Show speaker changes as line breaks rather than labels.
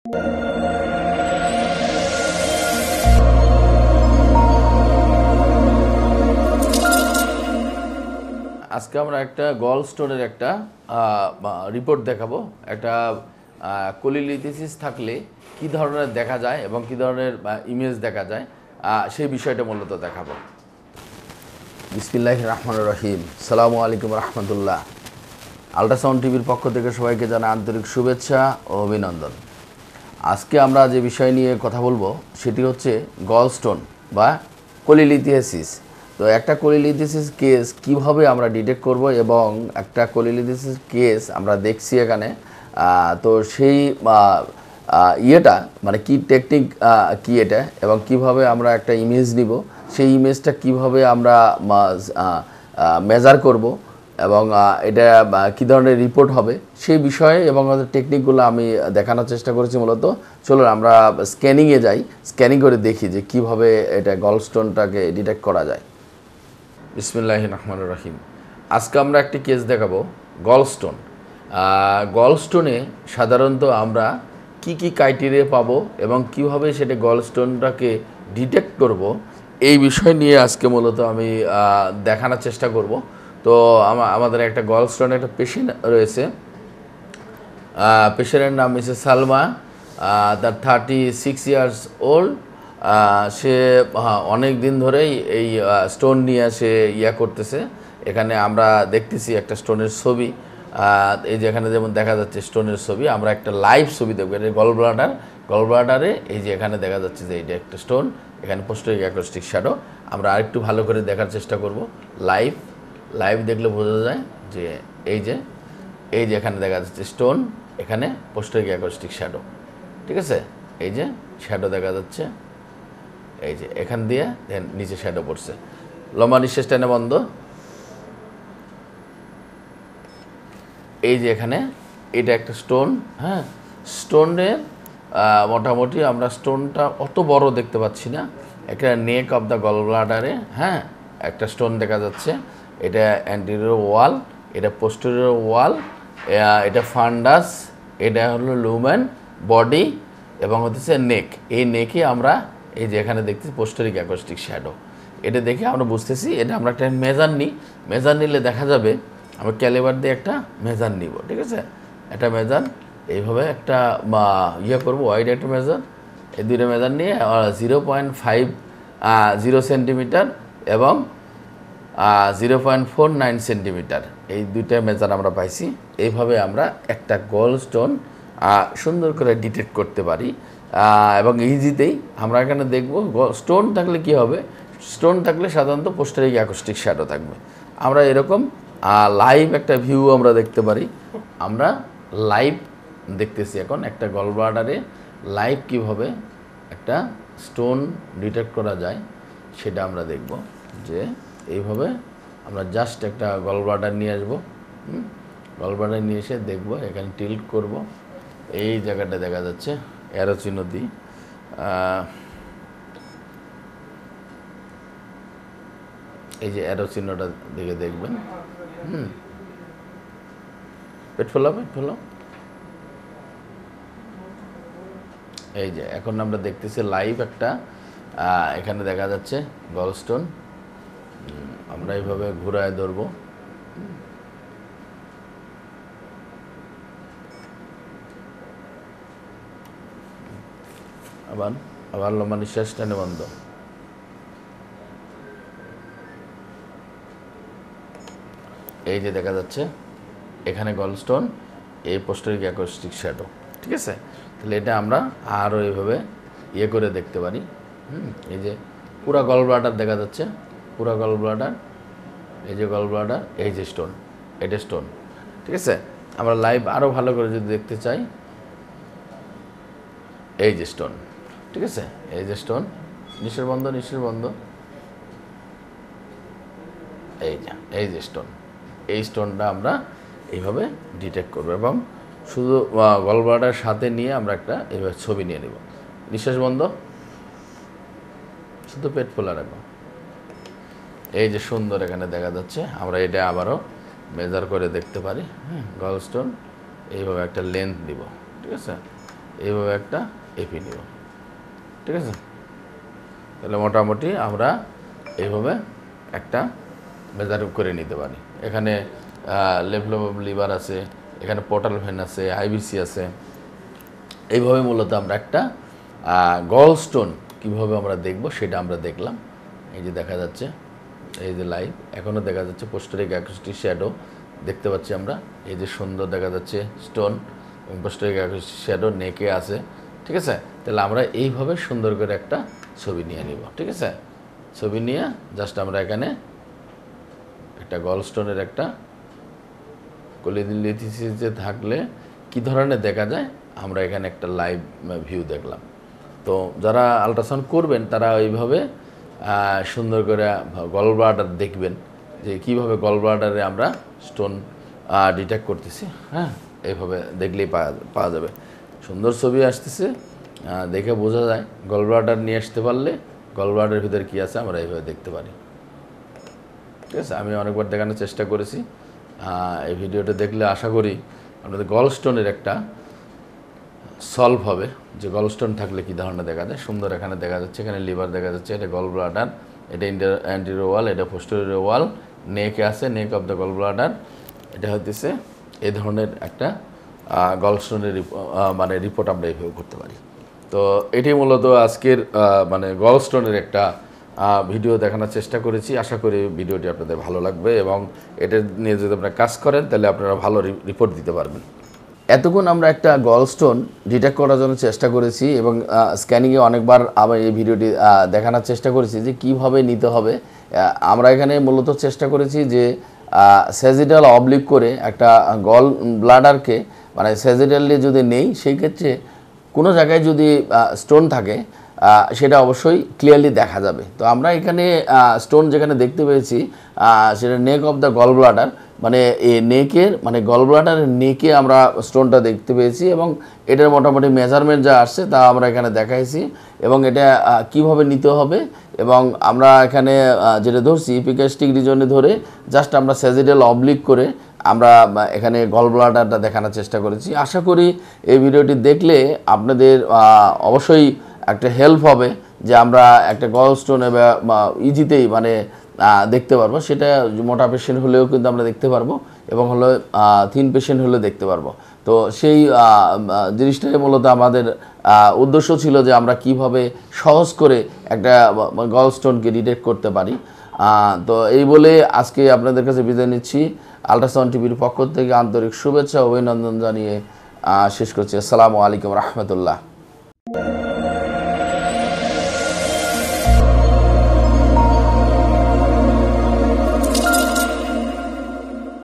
আজকে আমরা একটা গল স্টোনের একটা রিপোর্ট দেখাবো। একটা কোলিলিথিসিস থাকলে কি ধরনের দেখা যায় এবং কি ধরনের ইমেজ দেখা যায় সেই বিষয়টা মূলত দেখাবো। বিসমিল্লাহির রহমানির রহিম। আসসালামু আলাইকুম রহমতুল্লাহ। আল্ট্রাসাউন্ড টিভির পক্ষ থেকে সবাইকে জানাই আন্তরিক শুভেচ্ছা ও অভিনন্দন। আজকে আমরা যে বিষয় নিয়ে কথা বলবো সেটি হচ্ছে গল স্টোন বা কোলিলিথিসিস। তো একটা কোলিলিথিসিস কেস কিভাবে আমরা ডিটেক্ট করব এবং একটা কোলিলিথিসিস কেস আমরা দেখছি এখানে, তো সেই ইয়েটা মানে কি টেকনিক কি এটা এবং কিভাবে আমরা একটা ইমেজ নিব, সেই ইমেজটা কিভাবে আমরা মেজার করব এবং এটা কী ধরনের রিপোর্ট হবে সেই বিষয়ে এবং আমাদের টেকনিকগুলো আমি দেখানোর চেষ্টা করেছি। মূলত চলুন আমরা স্ক্যানিংয়ে যাই, স্ক্যানিং করে দেখি যে কিভাবে এটা গলস্টোনটাকে ডিটেক্ট করা যায়। বিসমিল্লাহির রহমানির রহিম। আজকে আমরা একটি কেস দেখাবো গলস্টোন। গলস্টোনে সাধারণত আমরা কি কি ক্রাইটেরিয়া পাবো এবং কিভাবে সেটা গলস্টোনটাকে ডিটেক্ট করব, এই বিষয় নিয়ে আজকে মূলত আমি দেখানোর চেষ্টা করব। তো আমাদের একটা গলস্টোনের একটা পেশেন্ট রয়েছে। পেশেন্টের নাম মিসেস সালমা, তার 36 ইয়ার্স ওল্ড। সে অনেক দিন ধরেই এই স্টোন নিয়ে সে করতেছে। এখানে আমরা দেখতেছি একটা স্টোনের ছবি, এই যে এখানে যেমন দেখা যাচ্ছে স্টোনের ছবি, আমরা একটা লাইভ ছবি দেখবো। এটা গলব্লাডারে এই যে এখানে দেখা যাচ্ছে যে এইটা একটা স্টোন, এখানে পোস্টেরিক অ্যাক্রোস্টিক শ্যাডো। আমরা আরেকটু ভালো করে দেখার চেষ্টা করব। লাইভ দেখলে বোঝা যায় যে এই যে এখানে দেখা যাচ্ছে স্টোন, এখানে পোস্টেরিক অ্যাক্রোস্টিক শ্যাডো। ঠিক আছে, এই যে শ্যাডো দেখা যাচ্ছে, এই যে এখান দিয়ে নিচে শ্যাডো পড়ছে। লম্বা নিঃশ্বাস টেনে বন্ধ। এই যে এখানে এটা একটা স্টোন। হ্যাঁ, স্টোনের মোটামুটি আমরা স্টোনটা অত বড় দেখতে পাচ্ছি না। একটা নেক অফ দ্য গলব্লাডারে হ্যাঁ একটা স্টোন দেখা যাচ্ছে। এটা অ্যান্টেরিয়র ওয়াল, এটা পোস্টেরিয়র ওয়াল, এটা ফান্ডাস, এটা হলো লুমেন বডি এবং হচ্ছে নেক। এই নেকে আমরা এই যে এখানে দেখতেছি পোস্টেরিক অ্যাক্রোস্টিক শ্যাডো। এটা দেখে আমরা বুঝতেছি এটা আমরা একটা মেজার নিলে দেখা যাবে। আমরা ক্যালিবার দিয়ে একটা মেজার নিব। ঠিক আছে, একটা মেজার এইভাবে একটা করবো, ওয়াইড একটা মেজার, এই দুইটা মেজার নিয়ে 0.50 সেন্টিমিটার এবং 0.49 সেন্টিমিটার, এই দুইটা মেজার আমরা পাইছি। এইভাবে আমরা একটা গলস্টোন সুন্দর করে ডিটেক্ট করতে পারি এবং ইজিতেই আমরা এখানে দেখব। স্টোন থাকলে কি হবে, স্টোন থাকলে সাধারণত পোস্টেরিক অ্যাক্রোস্টিক শ্যাডো থাকবে। আমরা এরকম লাইভ একটা ভিউ আমরা দেখতে পারি। আমরা লাইভ দেখতেছি এখন একটা গলব্লাডারে লাইভ কিভাবে একটা স্টোন ডিটেক্ট করা যায় সেটা আমরা দেখব। যে এইভাবে আমরা জাস্ট একটা গলব্লাডার নিয়ে আসবো, গলব্লাডার নিয়ে এসে দেখব, এখানে টিল্ট করব, এই জায়গাটা দেখা যাচ্ছে অ্যারো চিহ্ন দিই। এই যে অ্যারো চিহ্নটা দিকে দেখবেন। পেট ফেলো। এই যে এখন আমরা দেখতেছি লাইভ একটা এখানে দেখা যাচ্ছে গলস্টোন। আমরা এইভাবে ঘুরায় ধরবো। আবার লম্বা নিঃশ্বাস টেনে বন্ধ। এই যে দেখা যাচ্ছে এখানে গলস্টোন, এই পোস্টেরিক অ্যাক্রোস্টিক শ্যাডো। ঠিক আছে, তাহলে এটা আমরা আরও এইভাবে করে দেখতে পারি। এই যে পুরা গলব্লাডার দেখা যাচ্ছে, পুরা গলব্লাডার, এই যে গলব্লাডার, এই যে স্টোন, এটা স্টোন। ঠিক আছে, আমরা লাইভ আরও ভালো করে যদি দেখতে চাই, এই যে স্টোন। ঠিক আছে, এই যে স্টোন, নিঃশ্বাস বন্ধ। এই যে স্টোন, এই স্টোনটা আমরা এইভাবে ডিটেক্ট করব এবং শুধু গলব্লাডার সাথে নিয়ে আমরা একটা এইভাবে ছবি নিয়ে নেব। নিঃশ্বাস বন্ধ, শুধু পেট ফোলা রাখবো। এই যে সুন্দর এখানে দেখা যাচ্ছে। আমরা এটা আবারও মেজার করে দেখতে পারি। গলস্টোন এইভাবে একটা লেন্থ দিব। ঠিক আছে, এইভাবে একটা এপি নিব, ঠিক আছে। তাহলে মোটামুটি আমরা এইভাবে একটা মেজার করে নিতে পারি। এখানে লেফট লোব লিভার আছে, এখানে পোর্টাল ভেন আছে, আইবিসি আছে। এইভাবে মূলত আমরা একটা গল স্টোন কীভাবে আমরা দেখব সেটা আমরা দেখলাম। এই যে দেখা যাচ্ছে, এই যে লাইভ এখনও দেখা যাচ্ছে পোস্টেরিক অ্যাকুস্টিক শ্যাডো দেখতে পাচ্ছি আমরা। এই যে সুন্দর দেখা যাচ্ছে স্টোন এবং পোস্টেরিক অ্যাকুস্টিক শ্যাডো নেকে আছে, ঠিক আছে। তাহলে আমরা এইভাবে সুন্দর করে একটা ছবি নিয়ে নিব, ঠিক আছে। ছবি নিয়ে জাস্ট আমরা এখানে একটা গল স্টোনের একটা কোলিলিথিসিসে থাকলে কী ধরনের দেখা যায় আমরা এখানে একটা লাইভ ভিউ দেখলাম। তো যারা আল্ট্রাসাউন্ড করবেন তারা ওইভাবে সুন্দর করে গল ব্লাডার দেখবেন যে কীভাবে গল ব্লাডারে আমরা স্টোন ডিটেক্ট করতেছি। হ্যাঁ, এইভাবে দেখলেই পাওয়া যাবে। সুন্দর ছবি আসতেছে, দেখে বোঝা যায়। গল ব্লাডার নিয়ে আসতে পারলে গল ব্লাডারের ভিতরে কী আছে আমরা এইভাবে দেখতে পারি, ঠিক আছে। আমি অনেকবার দেখানোর চেষ্টা করেছি। এই ভিডিওটা দেখলে আশা করি আপনাদের গল স্টোনের একটা সলভ হবে যে গল স্টোন থাকলে কী ধরনের দেখা যায়। সুন্দর এখানে দেখা যাচ্ছে, এখানে লিভার দেখা যাচ্ছে, এটা গল ব্লাডার, এটা অ্যান্টিরিয়র ওয়াল, এটা পোস্টেরিয়র ওয়াল, নেকে আছে, neck of the gall bladder. এটা হচ্ছে এই ধরনের একটা গল স্টোনের মানে রিপোর্ট আমরা এইভাবে করতে পারি। তো এটি মূলত আজকের মানে গল স্টোনের একটা ভিডিও দেখানোর চেষ্টা করেছি। আশা করি ভিডিওটি আপনাদের ভালো লাগবে এবং এটা নিয়ে যদি আপনারা কাজ করেন তাহলে আপনারা ভালো রিপোর্ট দিতে পারবেন। এতক্ষণ আমরা একটা গল স্টোন ডিটেক্ট করার জন্য চেষ্টা করেছি এবং স্ক্যানিংয়ে অনেকবার আবার এই ভিডিওটি দেখানোর চেষ্টা করেছি যে কীভাবে নিতে হবে। আমরা এখানে মূলত চেষ্টা করেছি যে স্যাজিটাল অবলিক করে একটা গল ব্লাডারকে মানে স্যাজিটালি যদি নেই, সেই ক্ষেত্রে কোনো জায়গায় যদি স্টোন থাকে সেটা অবশ্যই ক্লিয়ারলি দেখা যাবে। তো আমরা এখানে স্টোন যেখানে দেখতে পেয়েছি সেটা neck of the gall bladder, মানে এই নেকের মানে গল ব্লাডারের নেকে আমরা স্টোনটা দেখতে পেয়েছি এবং এটার মোটামুটি মেজারমেন্ট যা আসছে তা আমরা এখানে দেখাইছি এবং এটা কিভাবে নিতে হবে। এবং আমরা এখানে যেটা ধরছি ইপিগ্যাস্ট্রিক রিজনে ধরে জাস্ট আমরা স্যাজিটাল অবলিক করে আমরা এখানে গল ব্লাডারটা দেখানোর চেষ্টা করেছি। আশা করি এই ভিডিওটি দেখলে আপনাদের অবশ্যই একটা হেল্প হবে যে আমরা একটা গল স্টোনে ইজিতেই মানে দেখতে পারবো। সেটা মোটা পেশেন্ট হলেও কিন্তু আমরা দেখতে পারবো এবং হলো থিন পেশেন্ট হলেও দেখতে পারবো। তো সেই জিনিসটাই মূলত আমাদের উদ্দেশ্য ছিল যে আমরা কিভাবে সহজ করে একটা গল স্টোনকে ডিটেক্ট করতে পারি। তো এই বলে আজকে আপনাদের কাছে বিদায় নিচ্ছি। আল্ট্রাসাউন্ড টিভির পক্ষ থেকে আন্তরিক শুভেচ্ছা অভিনন্দন জানিয়ে শেষ করছি। আসসালামু আলাইকুম রহমতুল্লাহ।